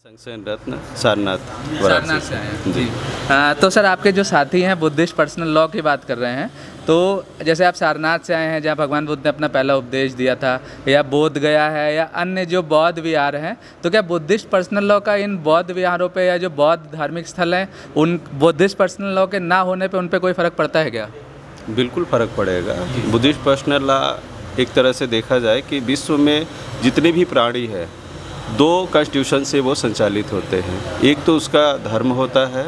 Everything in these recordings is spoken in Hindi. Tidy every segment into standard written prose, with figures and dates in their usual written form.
संक्षेण रत्न सारनाथ से आए हैं जी। तो सर आपके जो साथी हैं बुद्धिस्ट पर्सनल लॉ की बात कर रहे हैं, तो जैसे आप सारनाथ से आए हैं जहाँ भगवान बुद्ध ने अपना पहला उपदेश दिया था, या बोध गया है या अन्य जो बौद्ध विहार हैं, तो क्या बुद्धिस्ट पर्सनल लॉ का इन बौद्ध विहारों पे या जो बौद्ध धार्मिक स्थल हैं उन बुद्धिस्ट पर्सनल लॉ के ना होने पे उन पे कोई फ़र्क पड़ता है क्या? बिल्कुल फ़र्क पड़ेगा। बुद्धिस्ट पर्सनल लॉ एक तरह से देखा जाए कि विश्व में जितने भी प्राणी है दो कॉन्स्टिट्यूशन से वो संचालित होते हैं। एक तो उसका धर्म होता है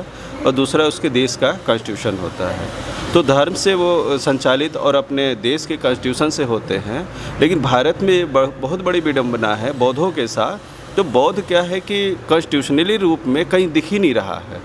और दूसरा उसके देश का कॉन्स्टिट्यूशन होता है। तो धर्म से वो संचालित और अपने देश के कॉन्स्टिट्यूशन से होते हैं। लेकिन भारत में बहुत बड़ी विडंबना है बौद्धों के साथ। तो बौद्ध क्या है कि कॉन्स्टिट्यूशनली रूप में कहीं दिख ही नहीं रहा है,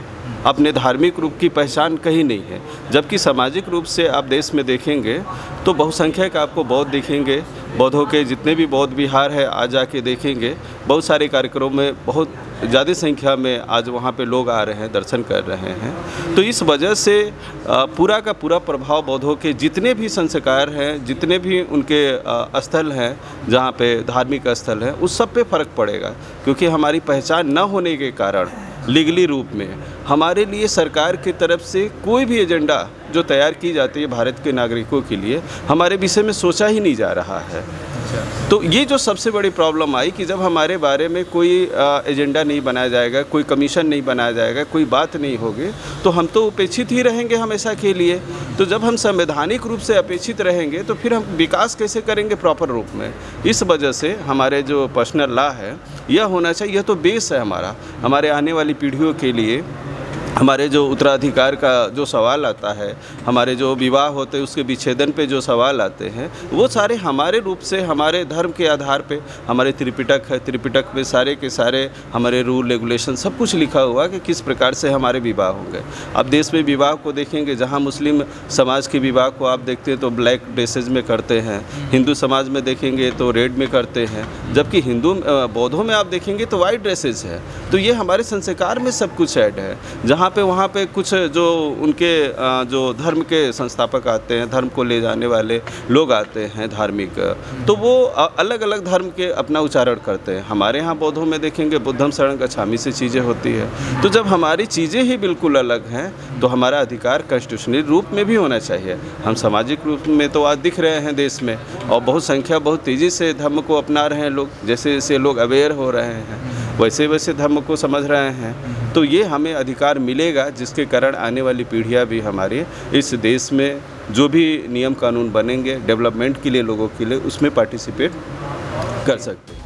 अपने धार्मिक रूप की पहचान कहीं नहीं है। जबकि सामाजिक रूप से आप देश में देखेंगे तो बहुसंख्यक आपको बौद्ध दिखेंगे। बौद्धों के जितने भी बौद्ध विहार है आज जाके देखेंगे, बहुत सारे कार्यक्रमों में बहुत ज़्यादा संख्या में आज वहाँ पे लोग आ रहे हैं, दर्शन कर रहे हैं। तो इस वजह से पूरा का पूरा प्रभाव बौद्धों के जितने भी संस्कार हैं, जितने भी उनके स्थल हैं जहाँ पे धार्मिक स्थल हैं, उस सब पे फ़र्क पड़ेगा। क्योंकि हमारी पहचान न होने के कारण लीगली रूप में हमारे लिए सरकार की तरफ से कोई भी एजेंडा जो तैयार की जाती है भारत के नागरिकों के लिए, हमारे विषय में सोचा ही नहीं जा रहा है। तो ये जो सबसे बड़ी प्रॉब्लम आई कि जब हमारे बारे में कोई एजेंडा नहीं बनाया जाएगा, कोई कमीशन नहीं बनाया जाएगा, कोई बात नहीं होगी, तो हम तो उपेक्षित ही रहेंगे हमेशा के लिए। तो जब हम संवैधानिक रूप से अपेक्षित रहेंगे तो फिर हम विकास कैसे करेंगे प्रॉपर रूप में। इस वजह से हमारे जो पर्सनल लॉ है यह होना चाहिए। यह तो बेस है हमारा, हमारे आने वाली पीढ़ियों के लिए। हमारे जो उत्तराधिकार का जो सवाल आता है, हमारे जो विवाह होते हैं उसके विच्छेदन पे जो सवाल आते हैं, वो सारे हमारे रूप से हमारे धर्म के आधार पे, हमारे त्रिपिटक है, त्रिपिटक में सारे के सारे हमारे रूल रेगुलेशन सब कुछ लिखा हुआ कि किस प्रकार से हमारे विवाह होंगे। अब देश में विवाह को देखेंगे, जहाँ मुस्लिम समाज के विवाह को आप देखते हैं तो ब्लैक ड्रेसेज में करते हैं, हिंदू समाज में देखेंगे तो रेड में करते हैं, जबकि बौद्धों में आप देखेंगे तो वाइट ड्रेसेज है। तो ये हमारे संस्कार में सब कुछ ऐड है। जहाँ पे वहाँ पे कुछ जो उनके जो धर्म के संस्थापक आते हैं, धर्म को ले जाने वाले लोग आते हैं धार्मिक, तो वो अलग अलग धर्म के अपना उच्चारण करते हैं। हमारे यहाँ बौद्धों में देखेंगे बुद्धम शरण गच्छामि से चीज़ें होती है। तो जब हमारी चीज़ें ही बिल्कुल अलग हैं तो हमारा अधिकार कॉन्स्टिट्यूशनल रूप में भी होना चाहिए। हम सामाजिक रूप में तो आज दिख रहे हैं देश में, और बहुत संख्या बहुत तेज़ी से धर्म को अपना रहे हैं लोग। जैसे जैसे लोग अवेयर हो रहे हैं वैसे वैसे धर्म को समझ रहे हैं। तो ये हमें अधिकार मिलेगा जिसके कारण आने वाली पीढ़ियाँ भी हमारे इस देश में जो भी नियम कानून बनेंगे डेवलपमेंट के लिए, लोगों के लिए, उसमें पार्टिसिपेट कर सकते हैं।